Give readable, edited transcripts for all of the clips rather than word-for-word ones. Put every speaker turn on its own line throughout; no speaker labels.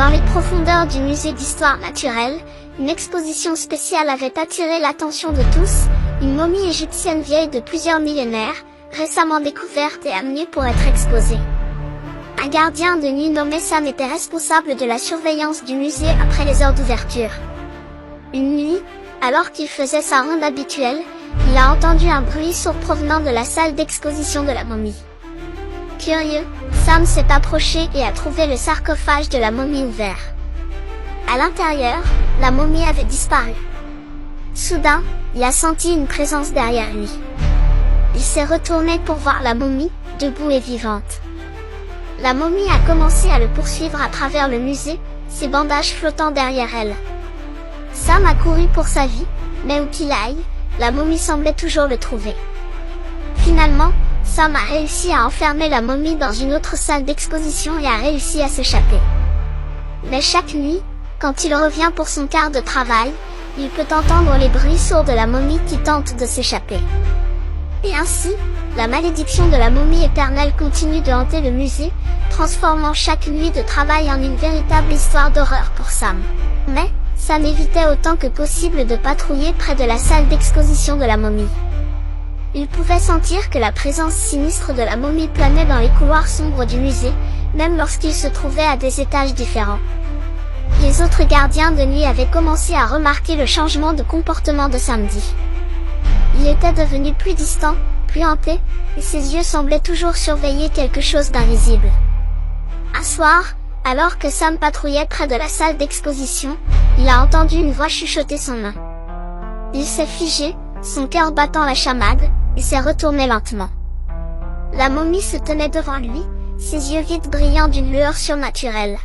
Dans les profondeurs du musée d'histoire naturelle, une exposition spéciale avait attiré l'attention de tous, une momie égyptienne vieille de plusieurs millénaires, récemment découverte et amenée pour être exposée. Un gardien de nuit nommé Sam était responsable de la surveillance du musée après les heures d'ouverture. Une nuit, alors qu'il faisait sa ronde habituelle, il a entendu un bruit sourd provenant de la salle d'exposition de la momie. Curieux, Sam s'est approché et a trouvé le sarcophage de la momie ouvert. À l'intérieur, la momie avait disparu. Soudain, il a senti une présence derrière lui. Il s'est retourné pour voir la momie, debout et vivante. La momie a commencé à le poursuivre à travers le musée, ses bandages flottant derrière elle. Sam a couru pour sa vie, mais où qu'il aille, la momie semblait toujours le trouver. Finalement, Sam a réussi à enfermer la momie dans une autre salle d'exposition et a réussi à s'échapper. Mais chaque nuit, quand il revient pour son quart de travail, il peut entendre les bruits sourds de la momie qui tente de s'échapper. Et ainsi, la malédiction de la momie éternelle continue de hanter le musée, transformant chaque nuit de travail en une véritable histoire d'horreur pour Sam. Mais, Sam évitait autant que possible de patrouiller près de la salle d'exposition de la momie. Il pouvait sentir que la présence sinistre de la momie planait dans les couloirs sombres du musée, même lorsqu'il se trouvait à des étages différents. Les autres gardiens de nuit avaient commencé à remarquer le changement de comportement de samedi. Il était devenu plus distant, plus hanté, et ses yeux semblaient toujours surveiller quelque chose d'invisible. Un soir, alors que Sam patrouillait près de la salle d'exposition, il a entendu une voix chuchoter son nom. Il s'est figé, son cœur battant la chamade, et s'est retourné lentement. La momie se tenait devant lui, ses yeux vides brillant d'une lueur surnaturelle.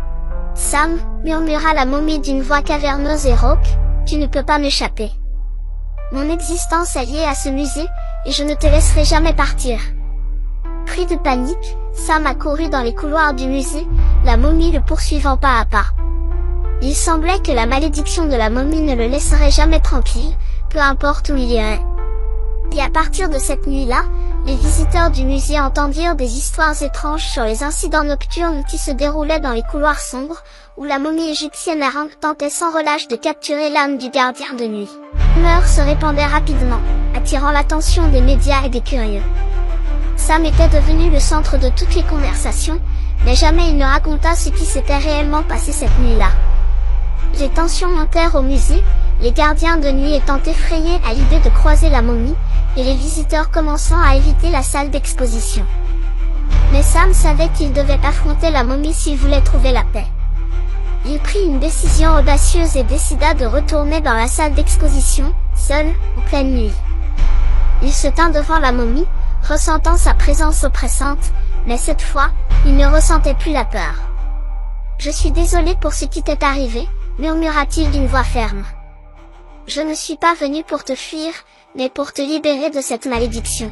« Sam, » murmura la momie d'une voix caverneuse et rauque, « tu ne peux pas m'échapper. Mon existence est liée à ce musée, et je ne te laisserai jamais partir. » Pris de panique, Sam a couru dans les couloirs du musée, la momie le poursuivant pas à pas. Il semblait que la malédiction de la momie ne le laisserait jamais tranquille, peu importe où il irait. Et à partir de cette nuit-là, les visiteurs du musée entendirent des histoires étranges sur les incidents nocturnes qui se déroulaient dans les couloirs sombres, où la momie égyptienne errante tentait sans relâche de capturer l'âme du gardien de nuit. Les rumeurs se répandaient rapidement, attirant l'attention des médias et des curieux. Sam était devenu le centre de toutes les conversations, mais jamais il ne raconta ce qui s'était réellement passé cette nuit-là. Les tensions montèrent au musée, les gardiens de nuit étant effrayés à l'idée de croiser la momie, et les visiteurs commençant à éviter la salle d'exposition. Mais Sam savait qu'il devait affronter la momie s'il voulait trouver la paix. Il prit une décision audacieuse et décida de retourner dans la salle d'exposition, seul, en pleine nuit. Il se tint devant la momie, ressentant sa présence oppressante, mais cette fois, il ne ressentait plus la peur. « Je suis désolé pour ce qui t'est arrivé, » murmura-t-il d'une voix ferme. « Je ne suis pas venu pour te fuir, mais pour te libérer de cette malédiction. »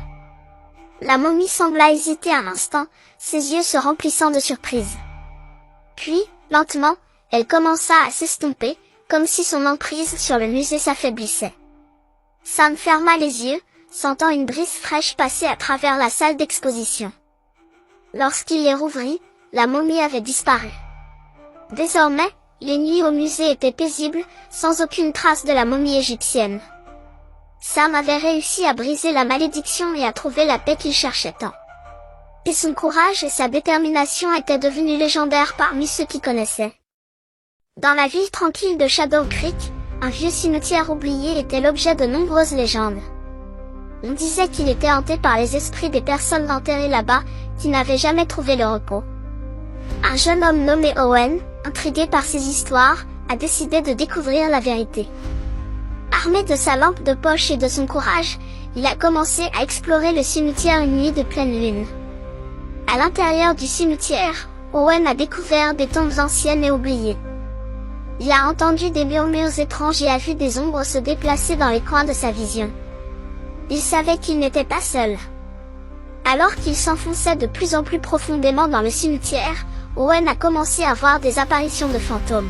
La momie sembla hésiter un instant, ses yeux se remplissant de surprise. Puis, lentement, elle commença à s'estomper, comme si son emprise sur le musée s'affaiblissait. Sam ferma les yeux, sentant une brise fraîche passer à travers la salle d'exposition. Lorsqu'il les rouvrit, la momie avait disparu. Désormais, les nuits au musée étaient paisibles, sans aucune trace de la momie égyptienne. Sam avait réussi à briser la malédiction et à trouver la paix qu'il cherchait tant. Et son courage et sa détermination étaient devenus légendaires parmi ceux qui connaissaient. Dans la ville tranquille de Shadow Creek, un vieux cimetière oublié était l'objet de nombreuses légendes. On disait qu'il était hanté par les esprits des personnes enterrées là-bas, qui n'avaient jamais trouvé le repos. Un jeune homme nommé Owen, intrigué par ces histoires, a décidé de découvrir la vérité. Armé de sa lampe de poche et de son courage, il a commencé à explorer le cimetière une nuit de pleine lune. À l'intérieur du cimetière, Owen a découvert des tombes anciennes et oubliées. Il a entendu des murmures étranges et a vu des ombres se déplacer dans les coins de sa vision. Il savait qu'il n'était pas seul. Alors qu'il s'enfonçait de plus en plus profondément dans le cimetière, Owen a commencé à voir des apparitions de fantômes.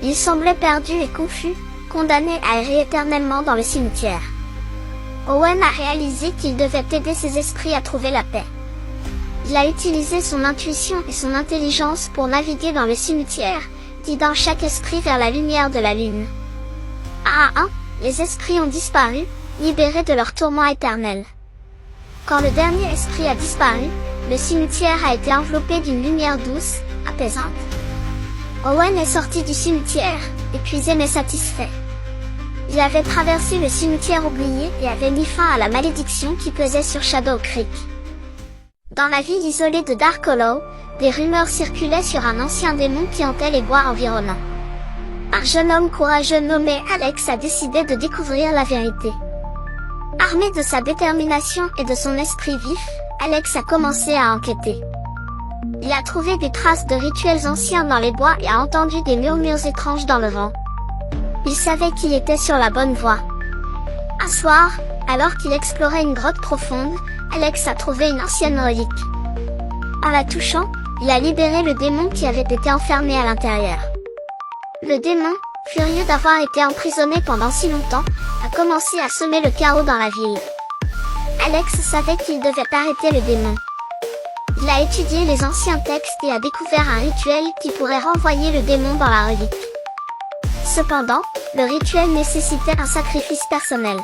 Il semblait perdu et confus, condamné à errer éternellement dans le cimetière. Owen a réalisé qu'il devait aider ces esprits à trouver la paix. Il a utilisé son intuition et son intelligence pour naviguer dans le cimetière, guidant chaque esprit vers la lumière de la lune. Un à un, les esprits ont disparu, libérés de leur tourment éternel. Quand le dernier esprit a disparu, le cimetière a été enveloppé d'une lumière douce, apaisante. Owen est sorti du cimetière, épuisé mais satisfait. Il avait traversé le cimetière oublié et avait mis fin à la malédiction qui pesait sur Shadow Creek. Dans la ville isolée de Dark Hollow, des rumeurs circulaient sur un ancien démon qui hantait les bois environnants. Un jeune homme courageux nommé Alex a décidé de découvrir la vérité. Armé de sa détermination et de son esprit vif, Alex a commencé à enquêter. Il a trouvé des traces de rituels anciens dans les bois et a entendu des murmures étranges dans le vent. Il savait qu'il était sur la bonne voie. Un soir, alors qu'il explorait une grotte profonde, Alex a trouvé une ancienne relique. En la touchant, il a libéré le démon qui avait été enfermé à l'intérieur. Le démon, furieux d'avoir été emprisonné pendant si longtemps, a commencé à semer le chaos dans la ville. Alex savait qu'il devait arrêter le démon. Il a étudié les anciens textes et a découvert un rituel qui pourrait renvoyer le démon dans la relique. Cependant, le rituel nécessitait un sacrifice personnel.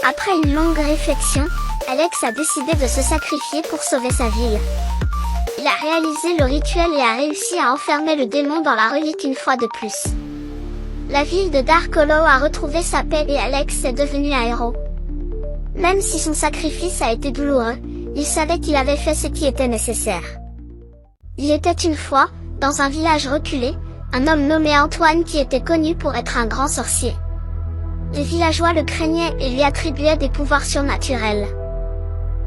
Après une longue réflexion, Alex a décidé de se sacrifier pour sauver sa ville. Il a réalisé le rituel et a réussi à enfermer le démon dans la relique une fois de plus. La ville de Dark Hollow a retrouvé sa paix et Alex est devenu un héros. Même si son sacrifice a été douloureux, il savait qu'il avait fait ce qui était nécessaire. Il était une fois, dans un village reculé, un homme nommé Antoine qui était connu pour être un grand sorcier. Les villageois le craignaient et lui attribuaient des pouvoirs surnaturels.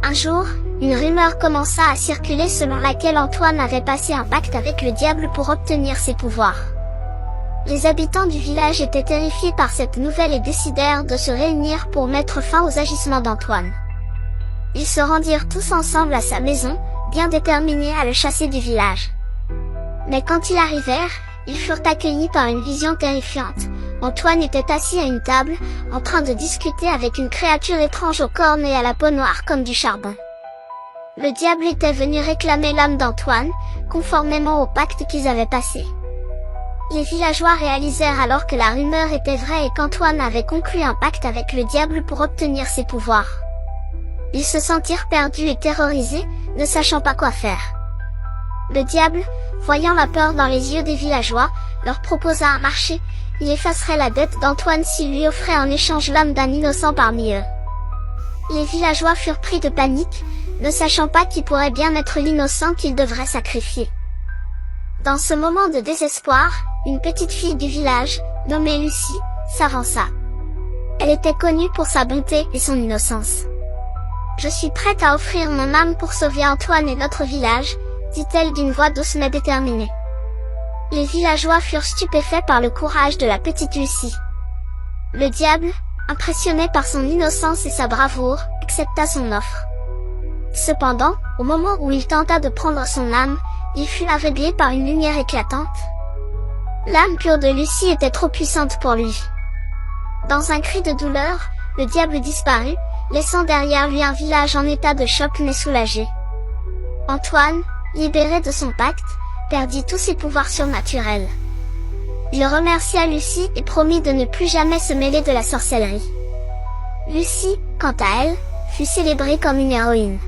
Un jour, une rumeur commença à circuler selon laquelle Antoine avait passé un pacte avec le diable pour obtenir ses pouvoirs. Les habitants du village étaient terrifiés par cette nouvelle et décidèrent de se réunir pour mettre fin aux agissements d'Antoine. Ils se rendirent tous ensemble à sa maison, bien déterminés à le chasser du village. Mais quand ils arrivèrent, ils furent accueillis par une vision terrifiante. Antoine était assis à une table, en train de discuter avec une créature étrange aux cornes et à la peau noire comme du charbon. Le diable était venu réclamer l'âme d'Antoine, conformément au pacte qu'ils avaient passé. Les villageois réalisèrent alors que la rumeur était vraie et qu'Antoine avait conclu un pacte avec le diable pour obtenir ses pouvoirs. Ils se sentirent perdus et terrorisés, ne sachant pas quoi faire. Le diable, voyant la peur dans les yeux des villageois, leur proposa un marché. Il effacerait la dette d'Antoine s'il lui offrait en échange l'âme d'un innocent parmi eux. Les villageois furent pris de panique, ne sachant pas qui pourrait bien être l'innocent qu'ils devraient sacrifier. Dans ce moment de désespoir, une petite fille du village, nommée Lucie, s'avança. Elle était connue pour sa bonté et son innocence. « Je suis prête à offrir mon âme pour sauver Antoine et notre village », dit-elle d'une voix douce mais déterminée. Les villageois furent stupéfaits par le courage de la petite Lucie. Le diable, impressionné par son innocence et sa bravoure, accepta son offre. Cependant, au moment où il tenta de prendre son âme, il fut aveuglé par une lumière éclatante. L'âme pure de Lucie était trop puissante pour lui. Dans un cri de douleur, le diable disparut, laissant derrière lui un village en état de choc mais soulagé. Antoine, libéré de son pacte, perdit tous ses pouvoirs surnaturels. Il remercia Lucie et promit de ne plus jamais se mêler de la sorcellerie. Lucie, quant à elle, fut célébrée comme une héroïne.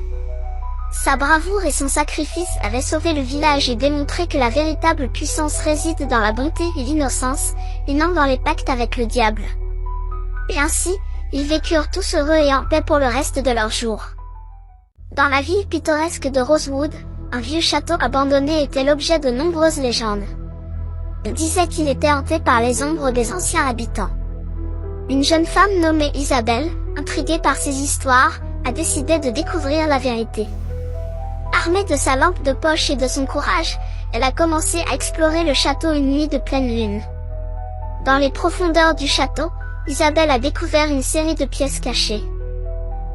Sa bravoure et son sacrifice avaient sauvé le village et démontré que la véritable puissance réside dans la bonté et l'innocence, et non dans les pactes avec le diable. Et ainsi, ils vécurent tous heureux et en paix pour le reste de leurs jours. Dans la ville pittoresque de Rosewood, un vieux château abandonné était l'objet de nombreuses légendes. On disait qu'il était hanté par les ombres des anciens habitants. Une jeune femme nommée Isabelle, intriguée par ces histoires, a décidé de découvrir la vérité. Armée de sa lampe de poche et de son courage, elle a commencé à explorer le château une nuit de pleine lune. Dans les profondeurs du château, Isabelle a découvert une série de pièces cachées.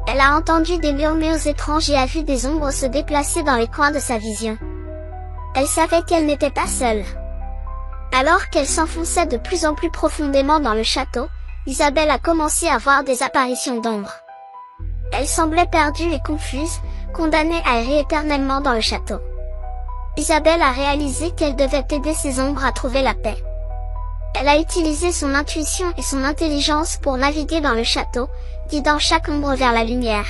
Elle a entendu des murmures étranges et a vu des ombres se déplacer dans les coins de sa vision. Elle savait qu'elle n'était pas seule. Alors qu'elle s'enfonçait de plus en plus profondément dans le château, Isabelle a commencé à voir des apparitions d'ombres. Elle semblait perdue et confuse, condamnées à errer éternellement dans le château. Isabelle a réalisé qu'elle devait aider ces ombres à trouver la paix. Elle a utilisé son intuition et son intelligence pour naviguer dans le château, guidant chaque ombre vers la lumière.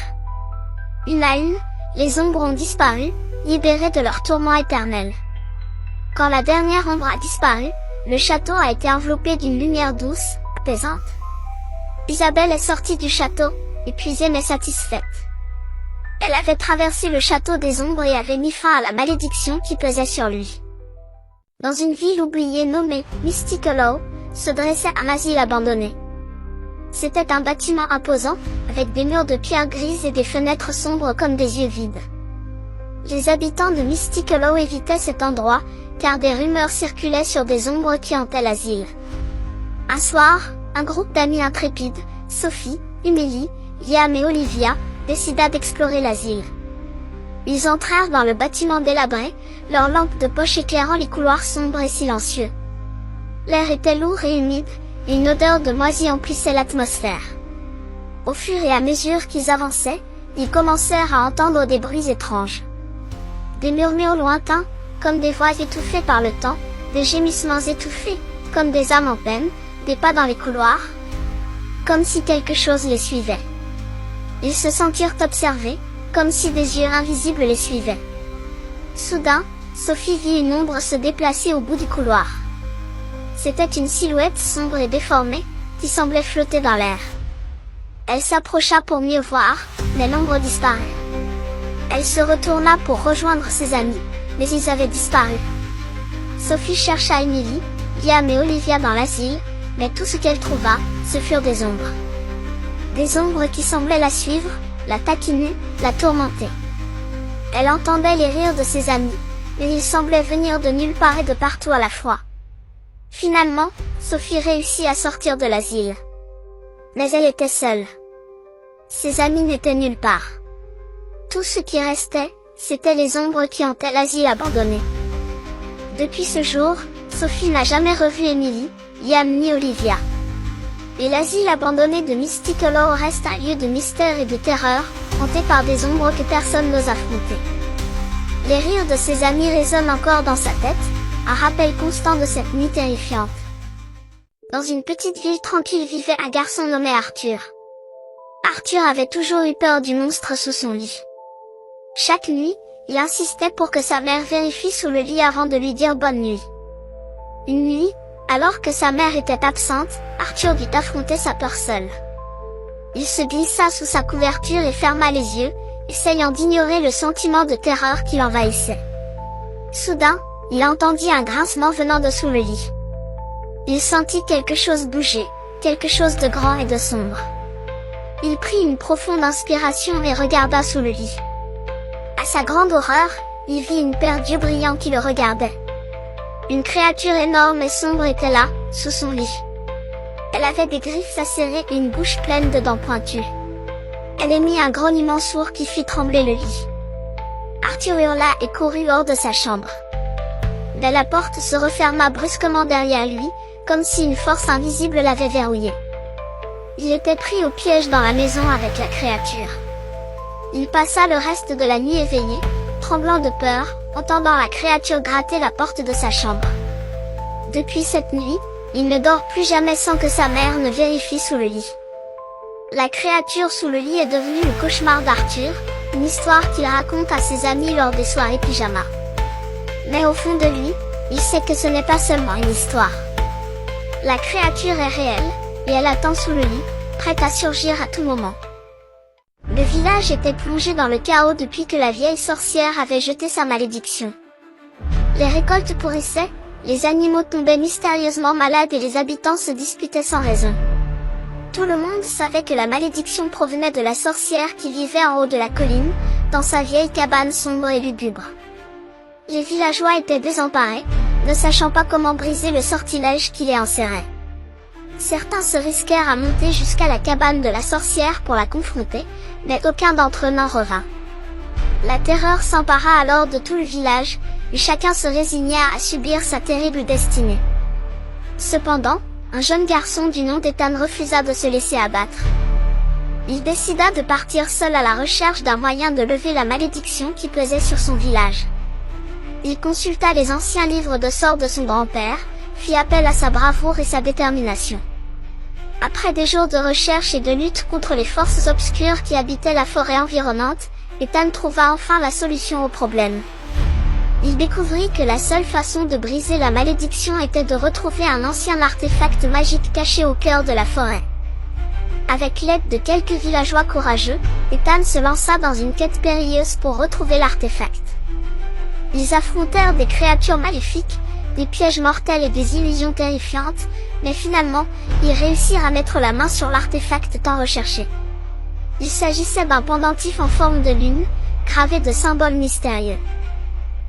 Une à une, les ombres ont disparu, libérées de leur tourment éternel. Quand la dernière ombre a disparu, le château a été enveloppé d'une lumière douce, apaisante. Isabelle est sortie du château, épuisée mais satisfaite. Elle avait traversé le château des ombres et avait mis fin à la malédiction qui pesait sur lui. Dans une ville oubliée nommée Mystic Hollow, se dressait un asile abandonné. C'était un bâtiment imposant, avec des murs de pierre grise et des fenêtres sombres comme des yeux vides. Les habitants de Mystic Hollow évitaient cet endroit, car des rumeurs circulaient sur des ombres qui hantaient l'asile. Un soir, un groupe d'amis intrépides, Sophie, Emily, Liam et Olivia, décida d'explorer l'asile. Ils entrèrent dans le bâtiment délabré, leurs lampes de poche éclairant les couloirs sombres et silencieux. L'air était lourd et humide, et une odeur de moisi emplissait l'atmosphère. Au fur et à mesure qu'ils avançaient, ils commencèrent à entendre des bruits étranges. Des murmures lointains, comme des voix étouffées par le temps, des gémissements étouffés, comme des âmes en peine, des pas dans les couloirs, comme si quelque chose les suivait. Ils se sentirent observés, comme si des yeux invisibles les suivaient. Soudain, Sophie vit une ombre se déplacer au bout du couloir. C'était une silhouette sombre et déformée, qui semblait flotter dans l'air. Elle s'approcha pour mieux voir, mais l'ombre disparut. Elle se retourna pour rejoindre ses amis, mais ils avaient disparu. Sophie chercha Emily, Liam et Olivia dans l'asile, mais tout ce qu'elle trouva, ce furent des ombres. Des ombres qui semblaient la suivre, la taquiner, la tourmenter. Elle entendait les rires de ses amis, mais ils semblaient venir de nulle part et de partout à la fois. Finalement, Sophie réussit à sortir de l'asile. Mais elle était seule. Ses amis n'étaient nulle part. Tout ce qui restait, c'étaient les ombres qui hantaient l'asile abandonné. Depuis ce jour, Sophie n'a jamais revu Emily, Liam ni Olivia. Et l'asile abandonné de Mystic Hollow reste un lieu de mystère et de terreur, hanté par des ombres que personne n'ose affronter. Les rires de ses amis résonnent encore dans sa tête, un rappel constant de cette nuit terrifiante. Dans une petite ville tranquille vivait un garçon nommé Arthur. Arthur avait toujours eu peur du monstre sous son lit. Chaque nuit, il insistait pour que sa mère vérifie sous le lit avant de lui dire bonne nuit. Une nuit, alors que sa mère était absente, Arthur dut affronter sa peur seul. Il se glissa sous sa couverture et ferma les yeux, essayant d'ignorer le sentiment de terreur qui l'envahissait. Soudain, il entendit un grincement venant de sous le lit. Il sentit quelque chose bouger, quelque chose de grand et de sombre. Il prit une profonde inspiration et regarda sous le lit. À sa grande horreur, il vit une paire d'yeux brillants qui le regardaient. Une créature énorme et sombre était là, sous son lit. Elle avait des griffes acérées et une bouche pleine de dents pointues. Elle émit un grognement sourd qui fit trembler le lit. Arthur hurla et courut hors de sa chambre. Mais la porte se referma brusquement derrière lui, comme si une force invisible l'avait verrouillé. Il était pris au piège dans la maison avec la créature. Il passa le reste de la nuit éveillé, tremblant de peur, entendant la créature gratter la porte de sa chambre. Depuis cette nuit, il ne dort plus jamais sans que sa mère ne vérifie sous le lit. La créature sous le lit est devenue le cauchemar d'Arthur, une histoire qu'il raconte à ses amis lors des soirées pyjama. Mais au fond de lui, il sait que ce n'est pas seulement une histoire. La créature est réelle, et elle attend sous le lit, prête à surgir à tout moment. Le village était plongé dans le chaos depuis que la vieille sorcière avait jeté sa malédiction. Les récoltes pourrissaient, les animaux tombaient mystérieusement malades et les habitants se disputaient sans raison. Tout le monde savait que la malédiction provenait de la sorcière qui vivait en haut de la colline, dans sa vieille cabane sombre et lugubre. Les villageois étaient désemparés, ne sachant pas comment briser le sortilège qui les enserrait. Certains se risquèrent à monter jusqu'à la cabane de la sorcière pour la confronter, mais aucun d'entre eux n'en revint. La terreur s'empara alors de tout le village, et chacun se résigna à subir sa terrible destinée. Cependant, un jeune garçon du nom d'Ethan refusa de se laisser abattre. Il décida de partir seul à la recherche d'un moyen de lever la malédiction qui pesait sur son village. Il consulta les anciens livres de sorts de son grand-père, fit appel à sa bravoure et sa détermination. Après des jours de recherche et de lutte contre les forces obscures qui habitaient la forêt environnante, Ethan trouva enfin la solution au problème. Il découvrit que la seule façon de briser la malédiction était de retrouver un ancien artefact magique caché au cœur de la forêt. Avec l'aide de quelques villageois courageux, Ethan se lança dans une quête périlleuse pour retrouver l'artefact. Ils affrontèrent des créatures maléfiques, des pièges mortels et des illusions terrifiantes, mais finalement, ils réussirent à mettre la main sur l'artefact tant recherché. Il s'agissait d'un pendentif en forme de lune, gravé de symboles mystérieux.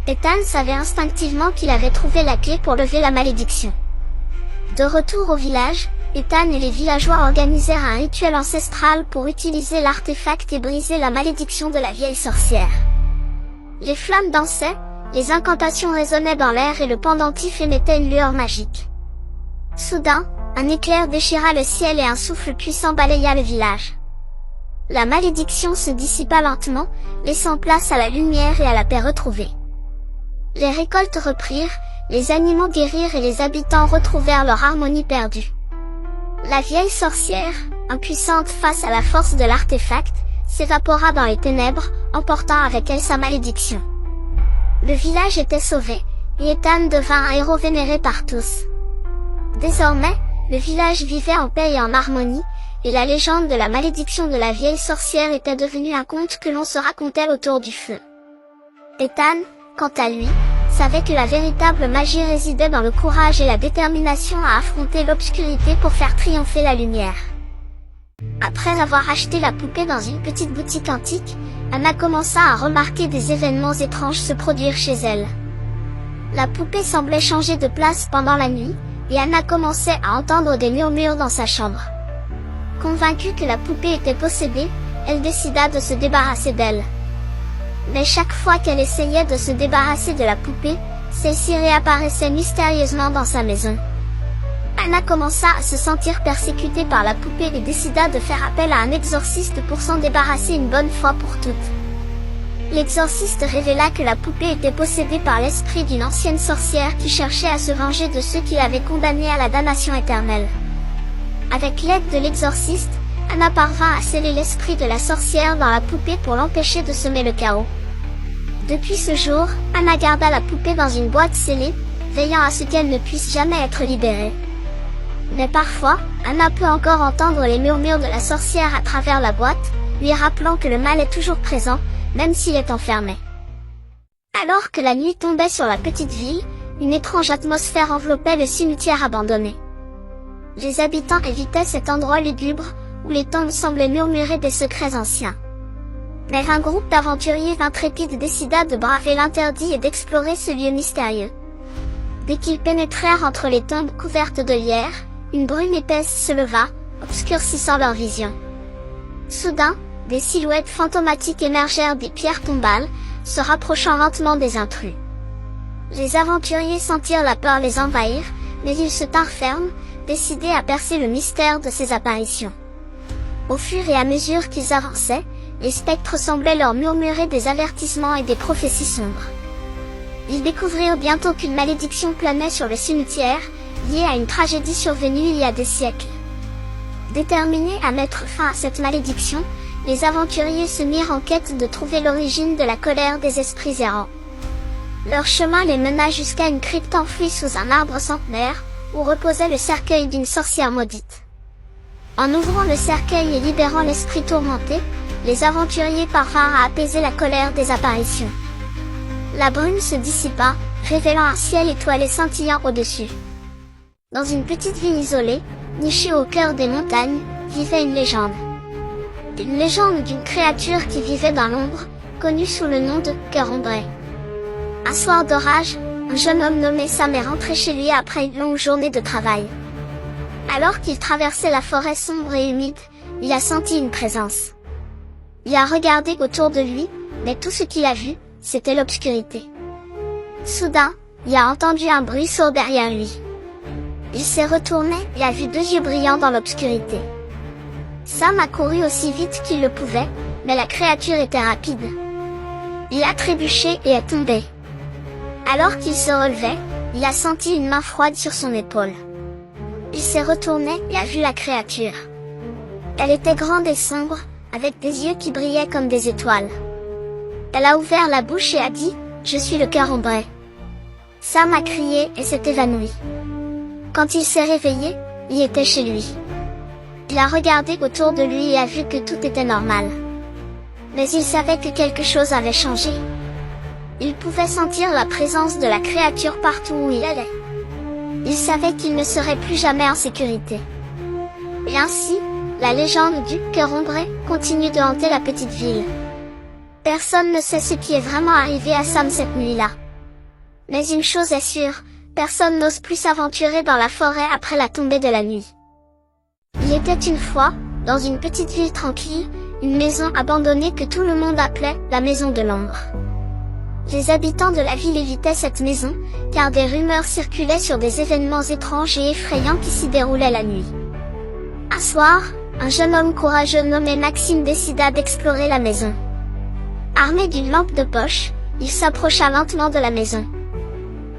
Ethan savait instinctivement qu'il avait trouvé la clé pour lever la malédiction. De retour au village, Ethan et les villageois organisèrent un rituel ancestral pour utiliser l'artefact et briser la malédiction de la vieille sorcière. Les flammes dansaient, les incantations résonnaient dans l'air et le pendentif émettait une lueur magique. Soudain, un éclair déchira le ciel et un souffle puissant balaya le village. La malédiction se dissipa lentement, laissant place à la lumière et à la paix retrouvée. Les récoltes reprirent, les animaux guérirent et les habitants retrouvèrent leur harmonie perdue. La vieille sorcière, impuissante face à la force de l'artefact, s'évapora dans les ténèbres, emportant avec elle sa malédiction. Le village était sauvé, et Ethan devint un héros vénéré par tous. Désormais, le village vivait en paix et en harmonie, et la légende de la malédiction de la vieille sorcière était devenue un conte que l'on se racontait autour du feu. Ethan, quant à lui, savait que la véritable magie résidait dans le courage et la détermination à affronter l'obscurité pour faire triompher la lumière. Après avoir acheté la poupée dans une petite boutique antique, Anna commença à remarquer des événements étranges se produire chez elle. La poupée semblait changer de place pendant la nuit, et Anna commençait à entendre des murmures dans sa chambre. Convaincue que la poupée était possédée, elle décida de se débarrasser d'elle. Mais chaque fois qu'elle essayait de se débarrasser de la poupée, celle-ci réapparaissait mystérieusement dans sa maison. Anna commença à se sentir persécutée par la poupée et décida de faire appel à un exorciste pour s'en débarrasser une bonne fois pour toutes. L'exorciste révéla que la poupée était possédée par l'esprit d'une ancienne sorcière qui cherchait à se venger de ceux qui l'avaient condamnée à la damnation éternelle. Avec l'aide de l'exorciste, Anna parvint à sceller l'esprit de la sorcière dans la poupée pour l'empêcher de semer le chaos. Depuis ce jour, Anna garda la poupée dans une boîte scellée, veillant à ce qu'elle ne puisse jamais être libérée. Mais parfois, Anna peut encore entendre les murmures de la sorcière à travers la boîte, lui rappelant que le mal est toujours présent, même s'il est enfermé. Alors que la nuit tombait sur la petite ville, une étrange atmosphère enveloppait le cimetière abandonné. Les habitants évitaient cet endroit lugubre, où les tombes semblaient murmurer des secrets anciens. Mais un groupe d'aventuriers intrépides décida de braver l'interdit et d'explorer ce lieu mystérieux. Dès qu'ils pénétrèrent entre les tombes couvertes de lierre, une brume épaisse se leva, obscurcissant leur vision. Soudain, des silhouettes fantomatiques émergèrent des pierres tombales, se rapprochant lentement des intrus. Les aventuriers sentirent la peur les envahir, mais ils se tinrent fermes, décidés à percer le mystère de ces apparitions. Au fur et à mesure qu'ils avançaient, les spectres semblaient leur murmurer des avertissements et des prophéties sombres. Ils découvrirent bientôt qu'une malédiction planait sur le cimetière, liée à une tragédie survenue il y a des siècles. Déterminés à mettre fin à cette malédiction, les aventuriers se mirent en quête de trouver l'origine de la colère des esprits errants. Leur chemin les mena jusqu'à une crypte enfouie sous un arbre centenaire, où reposait le cercueil d'une sorcière maudite. En ouvrant le cercueil et libérant l'esprit tourmenté, les aventuriers parvinrent à apaiser la colère des apparitions. La brume se dissipa, révélant un ciel étoilé scintillant au-dessus. Dans une petite ville isolée, nichée au cœur des montagnes, vivait une légende. Une légende d'une créature qui vivait dans l'ombre, connue sous le nom de Cœur Ombré. Un soir d'orage, un jeune homme nommé Sam est rentré chez lui après une longue journée de travail. Alors qu'il traversait la forêt sombre et humide, il a senti une présence. Il a regardé autour de lui, mais tout ce qu'il a vu, c'était l'obscurité. Soudain, il a entendu un bruit sourd derrière lui. Il s'est retourné et a vu deux yeux brillants dans l'obscurité. Sam a couru aussi vite qu'il le pouvait, mais la créature était rapide. Il a trébuché et est tombé. Alors qu'il se relevait, il a senti une main froide sur son épaule. Il s'est retourné et a vu la créature. Elle était grande et sombre, avec des yeux qui brillaient comme des étoiles. Elle a ouvert la bouche et a dit « Je suis le cœur ombré ». Sam a crié et s'est évanoui. Quand il s'est réveillé, il était chez lui. Il a regardé autour de lui et a vu que tout était normal. Mais il savait que quelque chose avait changé. Il pouvait sentir la présence de la créature partout où il allait. Il savait qu'il ne serait plus jamais en sécurité. Et ainsi, la légende du cœur ombré continue de hanter la petite ville. Personne ne sait ce qui est vraiment arrivé à Sam cette nuit-là. Mais une chose est sûre, personne n'ose plus s'aventurer dans la forêt après la tombée de la nuit. Il était une fois, dans une petite ville tranquille, une maison abandonnée que tout le monde appelait la maison de l'ombre. Les habitants de la ville évitaient cette maison, car des rumeurs circulaient sur des événements étranges et effrayants qui s'y déroulaient la nuit. Un soir, un jeune homme courageux nommé Maxime décida d'explorer la maison. Armé d'une lampe de poche, il s'approcha lentement de la maison.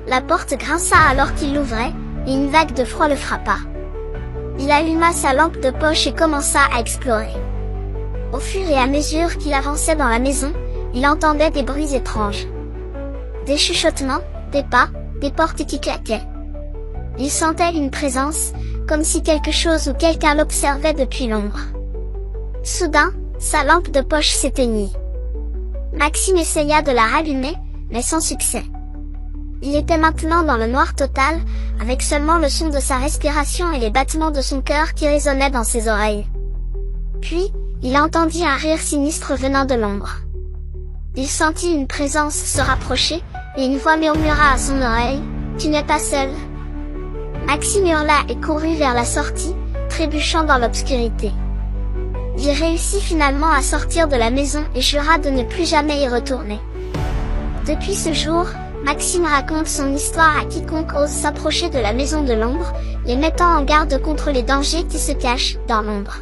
La porte grinça alors qu'il l'ouvrait, et une vague de froid le frappa. Il alluma sa lampe de poche et commença à explorer. Au fur et à mesure qu'il avançait dans la maison, il entendait des bruits étranges. Des chuchotements, des pas, des portes qui claquaient. Il sentait une présence, comme si quelque chose ou quelqu'un l'observait depuis l'ombre. Soudain, sa lampe de poche s'éteignit. Maxime essaya de la rallumer, mais sans succès. Il était maintenant dans le noir total, avec seulement le son de sa respiration et les battements de son cœur qui résonnaient dans ses oreilles. Puis, il entendit un rire sinistre venant de l'ombre. Il sentit une présence se rapprocher, et une voix murmura à son oreille, « Tu n'es pas seul ». Maxime hurla et courut vers la sortie, trébuchant dans l'obscurité. Il réussit finalement à sortir de la maison et jura de ne plus jamais y retourner. Depuis ce jour, Maxime raconte son histoire à quiconque ose s'approcher de la maison de l'ombre, les mettant en garde contre les dangers qui se cachent dans l'ombre.